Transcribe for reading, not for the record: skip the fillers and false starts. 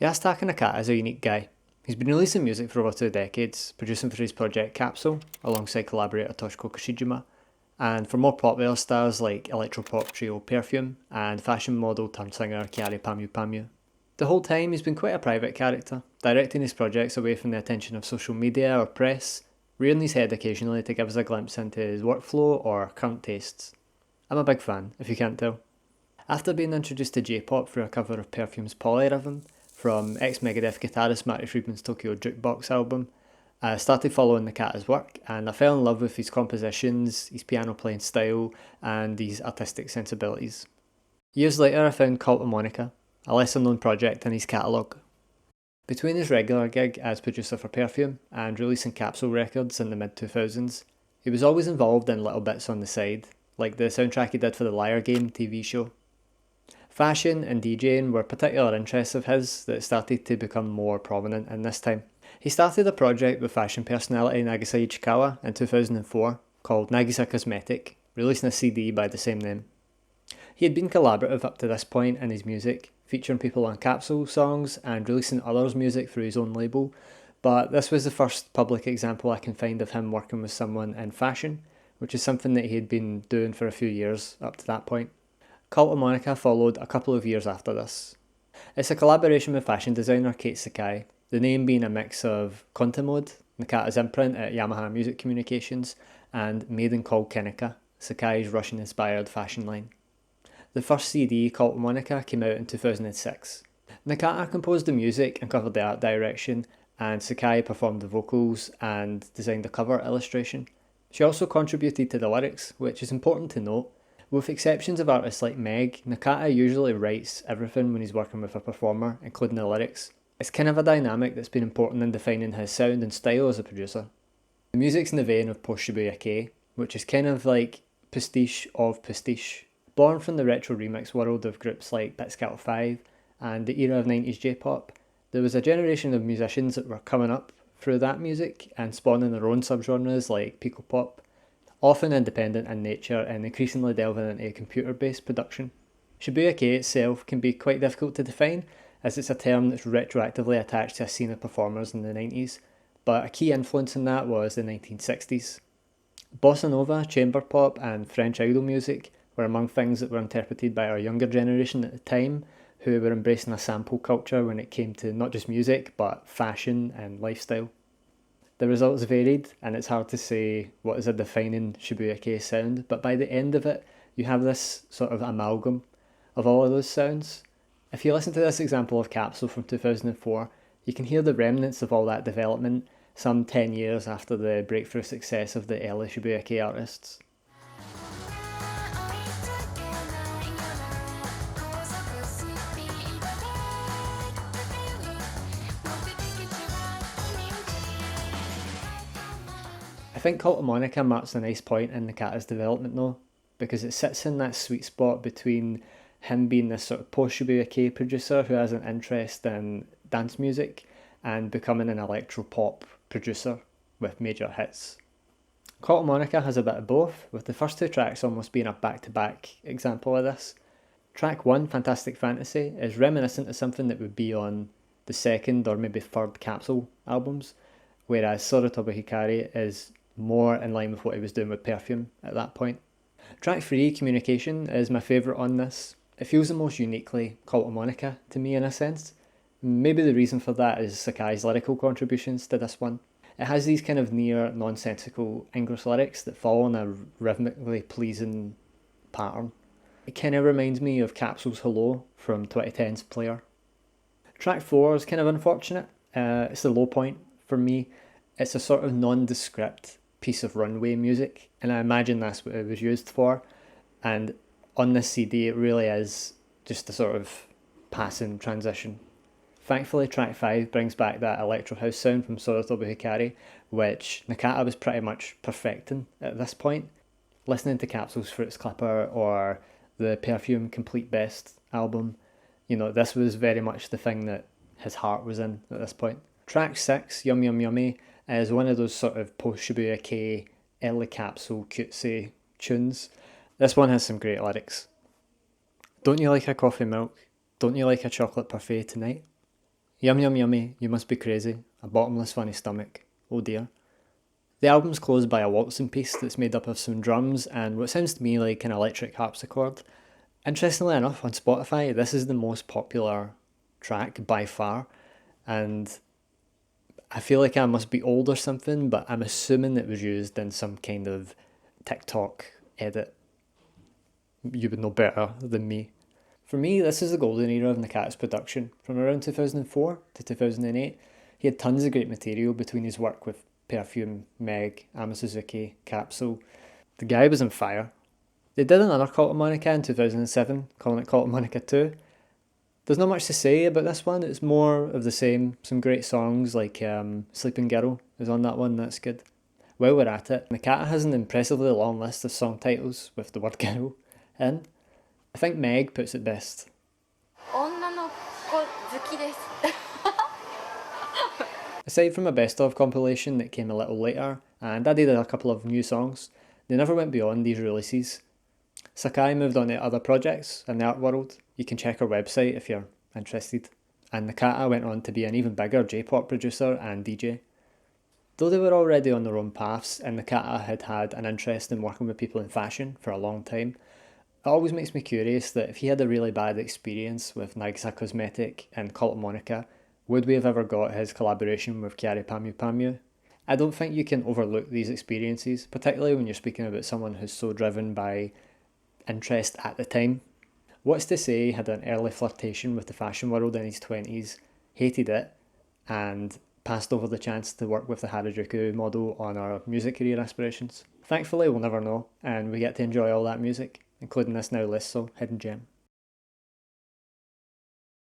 Yasutaka Nakata is a unique guy. He's been releasing music for over 2 decades, producing for his project Capsule, alongside collaborator Toshiko Kashijima, and for more popular stars like electropop trio Perfume and fashion model turned singer Chiari Pamu Pamu. The whole time he's been quite a private character, directing his projects away from the attention of social media or press, rearing his head occasionally to give us a glimpse into his workflow or current tastes. I'm a big fan, if you can't tell. After being introduced to J-pop through a cover of Perfume's Polyrhythm from ex-Megadeth guitarist Matty Friedman's Tokyo Jukebox album, I started following Nakata's work and I fell in love with his compositions, his piano playing style and his artistic sensibilities. Years later I found COLTEMÖNIKHA, a lesser known project in his catalogue. Between his regular gig as producer for Perfume and releasing Capsule records in the mid-2000s, he was always involved in little bits on the side, like the soundtrack he did for the Liar Game TV show. Fashion and DJing were particular interests of his that started to become more prominent in this time. He started a project with fashion personality Nagisa Ichikawa in 2004 called Nagisa Cosmetic, releasing a CD by the same name. He had been collaborative up to this point in his music, featuring people on Capsule songs and releasing others' music through his own label, but this was the first public example I can find of him working with someone in fashion, which is something that he had been doing for a few years up to that point. COLTEMÖNIKHA followed a couple of years after this. It's a collaboration with fashion designer Kate Sakai, the name being a mix of Contemode, Nakata's imprint at Yamaha Music Communications, and Made in COLTEMÖNIKHA, Sakai's Russian-inspired fashion line. The first CD, COLTEMÖNIKHA, came out in 2006. Nakata composed the music and covered the art direction, and Sakai performed the vocals and designed the cover illustration. She also contributed to the lyrics, which is important to note. With exceptions of artists like Meg, Nakata usually writes everything when he's working with a performer, including the lyrics. It's kind of a dynamic that's been important in defining his sound and style as a producer. The music's in the vein of post-Shibuya Kei, which is kind of like pastiche of pastiche. Born from the retro remix world of groups like Pitscat 5 and the era of 90s J-pop, there was a generation of musicians that were coming up through that music and spawning their own subgenres like Pico Pop, often independent in nature and increasingly delving into computer-based production. Shibuya Kei itself can be quite difficult to define, as it's a term that's retroactively attached to a scene of performers in the 90s, but a key influence in that was the 1960s. Bossa Nova, chamber pop and French idol music were among things that were interpreted by our younger generation at the time, who were embracing a sample culture when it came to not just music, but fashion and lifestyle. The results varied, and it's hard to say what is a defining Shibuya Kei sound, but by the end of it, you have this sort of amalgam of all of those sounds. If you listen to this example of Capsule from 2004, you can hear the remnants of all that development some 10 years after the breakthrough success of the early Shibuya Kei artists. I think COLTEMÖNIKHA marks a nice point in Nakata's development though, because it sits in that sweet spot between him being this sort of post-Shibuya Kei producer who has an interest in dance music and becoming an electro-pop producer with major hits. COLTEMÖNIKHA has a bit of both, with the first two tracks almost being a back-to-back example of this. Track 1, Fantastic Fantasy, is reminiscent of something that would be on the second or maybe third Capsule albums, whereas Soratoba Hikari is more in line with what he was doing with Perfume at that point. Track 3, Communication, is my favourite on this. It feels the most uniquely COLTEMÖNIKHA to me in a sense. Maybe the reason for that is Sakai's lyrical contributions to this one. It has these kind of near nonsensical English lyrics that fall in a rhythmically pleasing pattern. It kind of reminds me of Capsule's Hello from 2010's Player. Track 4 is kind of unfortunate. It's the low point for me. It's a sort of nondescript piece of runway music, and I imagine that's what it was used for. And on this CD, it really is just a sort of passing transition. Thankfully, track 5 brings back that electro house sound from Soratoba Hikari, which Nakata was pretty much perfecting at this point. Listening to Capsule's Fruits Clipper or the Perfume Complete Best album, this was very much the thing that his heart was in at this point. Track 6, Yum Yum Yummy, is one of those sort of post-Shibuya Kei, early Capsule cutesy tunes. This one has some great lyrics. Don't you like a coffee milk? Don't you like a chocolate parfait tonight? Yum yum yummy, you must be crazy, a bottomless funny stomach, oh dear. The album's closed by a waltzing piece that's made up of some drums and what sounds to me like an electric harpsichord. Interestingly enough, on Spotify, this is the most popular track by far, and I feel like I must be old or something, but I'm assuming it was used in some kind of TikTok edit. You would know better than me. For me, this is the golden era of Nakata's production. From around 2004 to 2008, he had tons of great material between his work with Perfume, Meg, Suzuki, Capsule. The guy was on fire. They did another COLTEMÖNIKHA in 2007, calling it COLTEMÖNIKHA 2. There's not much to say about this one, it's more of the same. Some great songs like Sleeping Girl is on that one, that's good. While we're at it, Nakata has an impressively long list of song titles with the word girl in. I think Meg puts it best. Aside from a best of compilation that came a little later and added a couple of new songs, they never went beyond these releases. Sakai moved on to other projects in the art world. You can check her website if you're interested. And Nakata went on to be an even bigger J-pop producer and DJ. Though they were already on their own paths and Nakata had had an interest in working with people in fashion for a long time, it always makes me curious that if he had a really bad experience with Nagisa Cosmetic and COLTEMÖNIKHA, would we have ever got his collaboration with Kyary Pamyu Pamyu? I don't think you can overlook these experiences, particularly when you're speaking about someone who's so driven by interest at the time. What's to say he had an early flirtation with the fashion world in his 20s, hated it, and passed over the chance to work with the Harajuku model on our music career aspirations? Thankfully, we'll never know, and we get to enjoy all that music, including this now less so hidden gem.